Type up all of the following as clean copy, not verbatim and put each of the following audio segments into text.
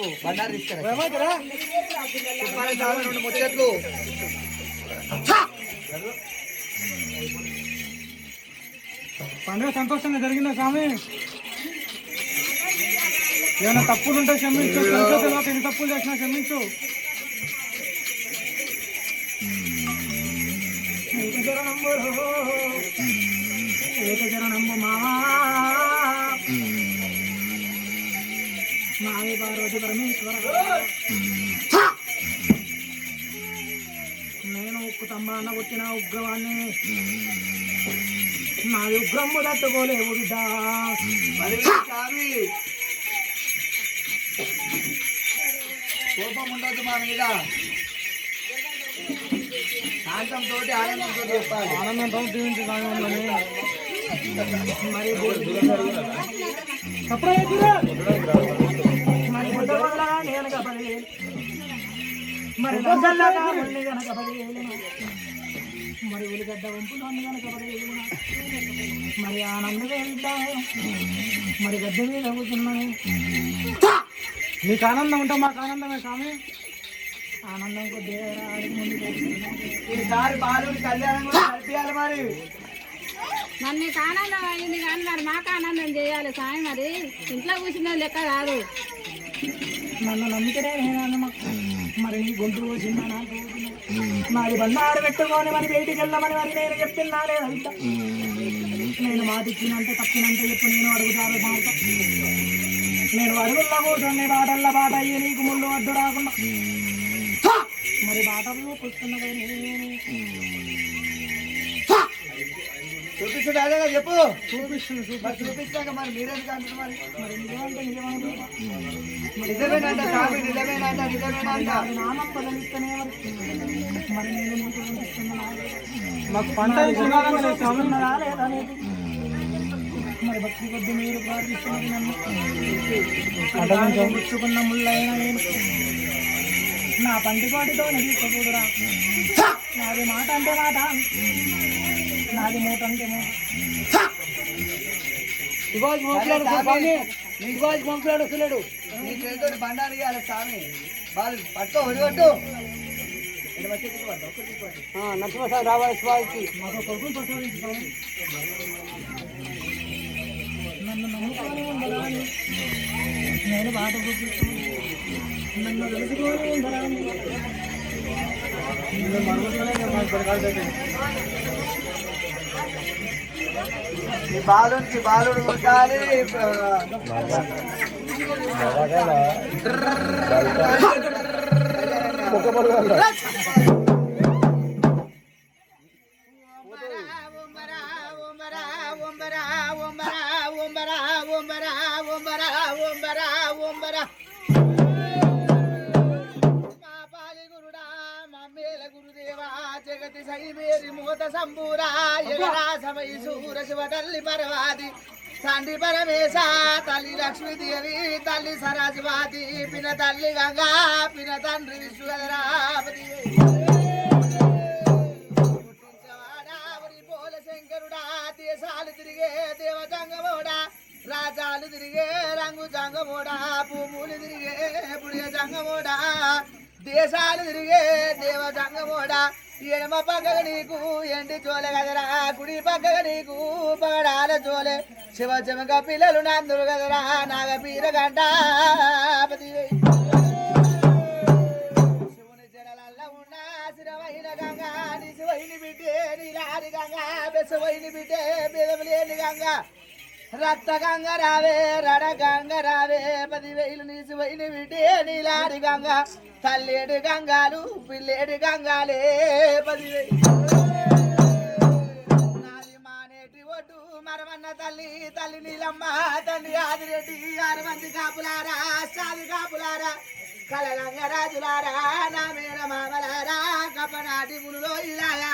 చెప్పు బండారు తీసుకురా రెండు ముచ్చట్లు పండుగ సంతోషంగా జరిగిందా స్వామి? ఏమైనా తప్పులు ఉంటే క్షమించు. తర్వాత ఎన్ని తప్పులు చేసినా క్షమించు. ఏకచరణంబు మావా మావి పార్వతి పరమేశ్వర. నేను ఉక్కు తంబాన వచ్చిన ఉగ్రవాన్ని నాది ఉగ్రమ్ము తట్టుకోలేవు బిడ్డ. కోపం ఉండదు మా మీద, శాంతంతో ఆనందంతో చెప్పాలి. ఆనందంతో జీవించి సాగమని మరి నేను కపది మరి లంజల్లాగా ఉల్లి కనుక 10,000 మరి ఉల్లిగడ్డ వంపులు అన్ని కనుక 10,000 మరి ఆనందంగా వెళ్తాము. మరి గడ్డ మీద కూర్చున్నాను. నీకు ఆనందం ఉంటే మాకు ఆనందమే స్వామి. ఆనందం కొద్దిగా ఈసారి బాలుడి కళ్యాణం కూడా నడిపియాలి. మరి మరి నీకు ఆనందం అయింది కానీ మరి మాకు ఆనందం చేయాలి స్వామి. మరి ఇంట్లో కూర్చున్న లెక్క కాదు. నన్ను నమ్మితేనే నేను మరి నీ గొంతు వచ్చిందా నాకు నాది బండారు పెట్టుకొని మరి బయటికి వెళ్ళమని మరి నేను చెప్తున్నా లేదంట. నేను మాట ఇచ్చినంటే తప్పినంటే చెప్పు. నేను అడుగుతాను మాట. నేను అడుగుల్లో కూర్చొని బాటల్లో బాట అయ్యి నీకు ముందు అడ్డు రాకుండా మరి బాటల్లో కూర్చున్నదని చూపిస్తుంది అదేగా చెప్పు. చూపిస్తుంది చూపించాక మరి మీరేందుకు అంటారు? మరి మరి నిజమంటే నిజమంటే నిజమేనంట స్వామి, నిజమేనంట నిజమేనంట. నామం బదలిస్తేనే మరి నేను నీకు చూపిస్తున్నా. మాకు పంట చదువున్నదా లేదా అనేది మరి భక్తి కొద్ది మీరు ప్రార్థిస్తున్నది. నన్ను ముచ్చుకున్న ముళ్ళైనా నేను నా పంటిపాటితో నిలుచుకోదురా. నాది మాట అంటే మాట, నాది మూట అంటే మూట. పంపులాడు వస్తున్నాడు. నీ చేతితో బండారు ఇవ్వాలి స్వామి. వాళ్ళు పట్టుకో వదిగొట్టు. నరసింహ రావాలి స్వామికి. మాకు కొడుకుని ప్రసాదించుకోవాలి. నన్ను నమ్ముకొని ఉండరాని నేను బాట చూపిస్తాను. నన్ను తెలుసుకొని ఉండరాని ఈ బాలుడికి బాలుడు ఉండాలి. జగతి సైవేరి మోత సంబూరా ఎగరా సమై సూర శివ తల్లి పరవాది తండ్రి పరమేశ తల్లి లక్ష్మీదేవి తల్లి సరస్వతి పిన తల్లి గంగా పిన తండ్రి విశ్వరాపతి పోల శంకరుడా దేశాలు తిరిగే దేవ జంగమోడా రాజాలు తిరిగే రంగు జంగమోడా భూములు తిరిగే పుడియ జంగమోడా దేశాలు తిరిగే దేవ జంగమోడా ఎడమ పక్కగ నీకు ఎండి చోలే కదరా కుడి పక్కగ నీకు పగడాల చోలే శివ చెమక పిల్లలు నందురు కదరా నాగ పీర గంటాపతి శివుని జడలల్ల ఉన్న శిరవైన గంగా నిశివైని బిడ్డే నీలాడి గంగా బెసవైని బిడ్డే బెదవలేని గంగా రక్త గంగ రావే రడ గంగ రావే 10,000 నీసివైన బిడ్డే నీలాడి గంగా తల్లేడు గంగాలు పిల్లేడు గంగాలే 10,000 నాది మానేటి ఒడ్డు మరమన్న తల్లి తల్లి నీలమ్మ తండ్రి ఆదిరెడ్డి 6 మంది కాపులారా అష్టాది కాపులారా కలగంగ రాజులారా నా మేన మామలారా కపనాటి మునులో ఇలాగా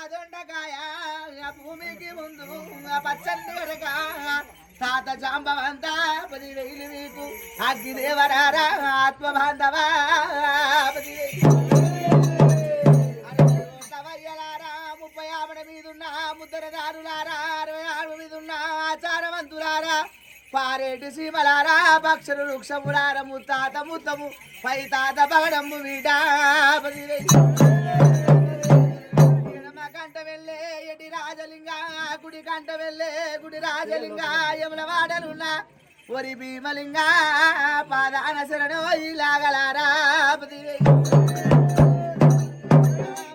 ఆదొండకాయ భూమికి ముందు పచ్చండి గడక తాత జాంబవంతా 10,000 మీకు అగ్గిదేవరారా ఆత్మ బాంధవా 10,000 30 ఆవిడ మీదున్న ముద్దరదారులారా 60 మీదున్న పారేటి సీమలారా భక్షలు వృక్షములార ముత్తాత ముత్తము పై తాత పగడమ్ము వీటా ఎడమ కంట వెళ్ళే ఎడి రాజలింగ గుడి కంట వెళ్ళే గుడి రాజలింగ యముల వాడలున్నా ఒరి భీమలింగ పాదాన శరణో ఇలాగలారా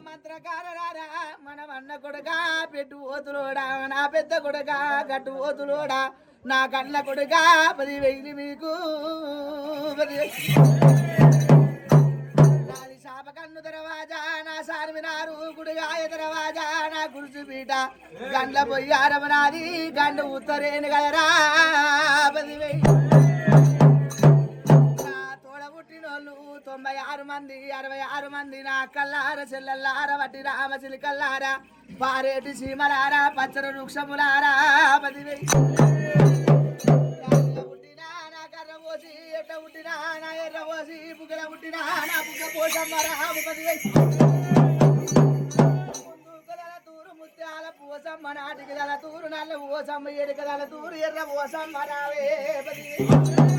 మంత్రకారరారా మనం అన్న కొడుగా పెట్టు ఓతులోడా నా పెద్ద కొడుగా గట్టు ఓతులోడా నా కన్న కొడుగా 10,000 మీకు 10,000 నాది శాప కన్ను దరవాజా నా సార్మినారు గుడిగాయ దరవాజా నా గురుజు పీట గండ్ల పొయ్యారమనాది గండు ఉత్తరేను గలరా 10,000 పుట్టినోళ్ళు 96 మంది 66 మంది నా కల్లార చెల్లెల్లార వట్టి రామ చిలికల్లార పారేటి సీమలార పచ్చర వృక్షములారా 10,000 పుట్టినా నా కర్ర పోసి ఎట్ట పుట్టినా నా ఎర్ర పోసి బుగ్గల పుట్టినా నా బుగ్గ పోసమ్మరా 10,000 తూరు ముత్యాల పోసమ్మ నాటికి దల తూరు నల్ల పోసమ్మ ఎడుక దల తూరు ఎర్ర పోసమ్మ రావే 10,000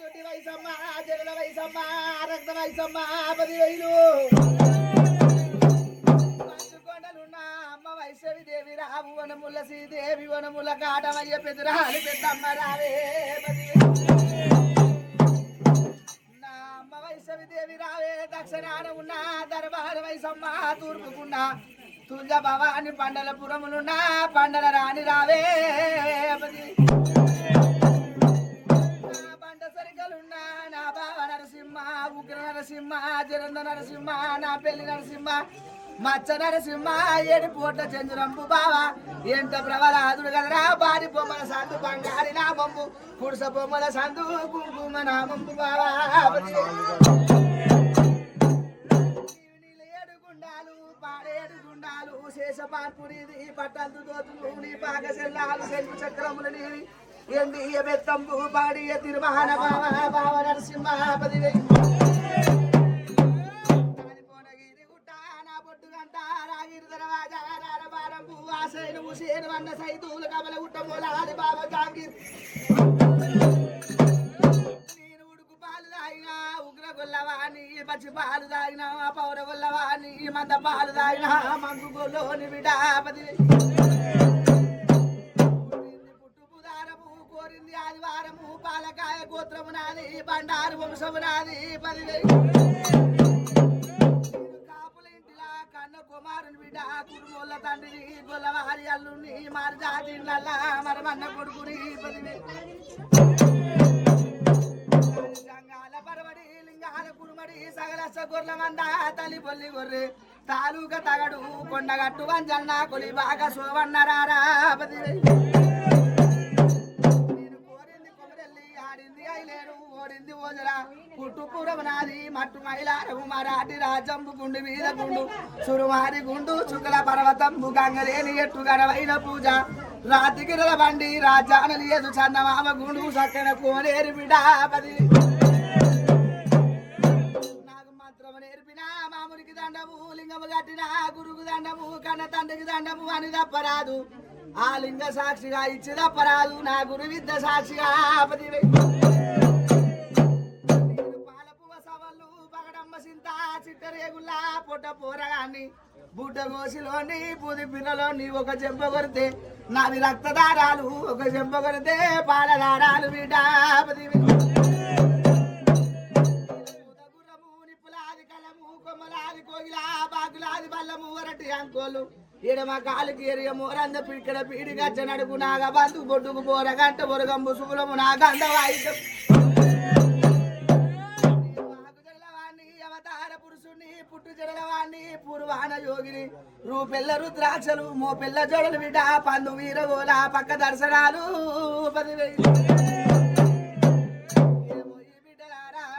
తొట్టి వయసమ్మ జగల వయసమ్మ రక్త వయసమ్మ 10,000 పంచుకొండలున్న అమ్మ వైష్ణవి దేవి రావు వనముల శ్రీదేవి వనముల కాటమయ్య పెదురాలు పెద్దమ్మ రావే 10,000 నా అమ్మ వైష్ణవి దేవి రావే దక్షిణాన ఉన్న దర్బార వయసమ్మ తూర్పుకున్న తుల్జ భవాని పండలపురములున్న పండల రాణి రావే 10,000 నా బావ నరసింహ ఉగ్ర నరసింహ జరంద నరసింహ నా పెళ్లి నరసింహ మచ్చ నరసింహ ఏడు పోట్ల చంద్రంబు బావ ఎంత ప్రబలాదుడు కదరా బారి బొమ్మల సందు బంగారి నా బొమ్ము పురుష బొమ్మల సందు కుంకుమ నా బొమ్ము బావా 7 గుండాలు పాడేడు గుండాలు శేషపాన్పురిది పట్టందు దోతులు నీ పాక సెల్లాలు సెల్లు చక్రములు నీవి ఎండి బెత్తంబు పాడి తిరుమహన బావ నరసింహ 10,000 గుట్ట నా బొట్టు గంట రాగిరి దరవాజా రారబారంబు ఆశైను హుసేను అన్న సైతులు కమల గుట్ట మూలాలి బాబా జాంగీర్ నేను ఉడుకు పాలు తాగినా ఉగ్ర గొల్లవాణి పచ్చి పాలు తాగినా పౌర గొల్లవాణి మంద పాలు తాగినా మంగు గొల్లోని బిడ్డ 10,000 కోరింది ఆదివారము పాలకాయ గోత్రము నాది బండారు వంశము నాది 10,000 కాపుల ఇంటిలా కన్న కుమారుని బిడ్డ కురుమోళ్ళ తండ్రిని గొల్లవారి అల్లుని మారి జాతి నల్ల మరమన్న కొడుకుని 10,000 సంగాల పరవడి లింగాల కురుమడి సగలస గొర్ల మంద తల్లి పొల్లి గొర్రె తాలూక తగడు కొండగట్టు వంజన్న కొలి బాగా సోవన్నరారా 10,000 ఓడింది ఓజరా పుట్టుపురం నాది మట్టు మైలారము మరాఠి రాజంబు గుండు మీద గుండు సురుమారి గుండు చుక్కల పర్వతంబు గంగలేని ఎట్టు గడవైన పూజ రాతికిరల బండి రాజాన లేదు చందమామ గుండు సక్కన కోనేరు బిడ్డ 10,000 నాకు మంత్రము నేర్పిన మామునికి దండము లింగము కట్టిన గురుకు దండము కన్న తండ్రికి దండము అని తప్పరాదు ఆ లింగ సాక్షిగా ఇచ్చి తప్పరాదు నా గురు విద్య సాక్షిగా 10,000 చిట్టరేగుల్లా పొట్ట పోరగాన్ని బుడ్డ గోసిలోని పూది పిల్లలోని ఒక చెంప కొడితే నావి రక్తదారాలు ఒక చెంప కొడితే పాలదారాలు బిడ్డ 10,000 నిప్పులాది కలము కొమ్మలాది కోగిలా బాగులాది బల్లము వరటి అంకోలు ఎడమ కాలుకి ఎరియ మోరంద పిక్కడ పీడి గచ్చ నడుగు నాగ బంధు బొడ్డుకు పోరగంట బొరగంబు శుభులము నా గంధ వాయిద్యం పుట్టు జడలవాణ్ణి పూర్వాన యోగిని రూపెల్ల రుద్రాక్షలు మోపెల్ల జడలు బిడ్డ పందు వీరగోల పక్క దర్శనాలు 10,000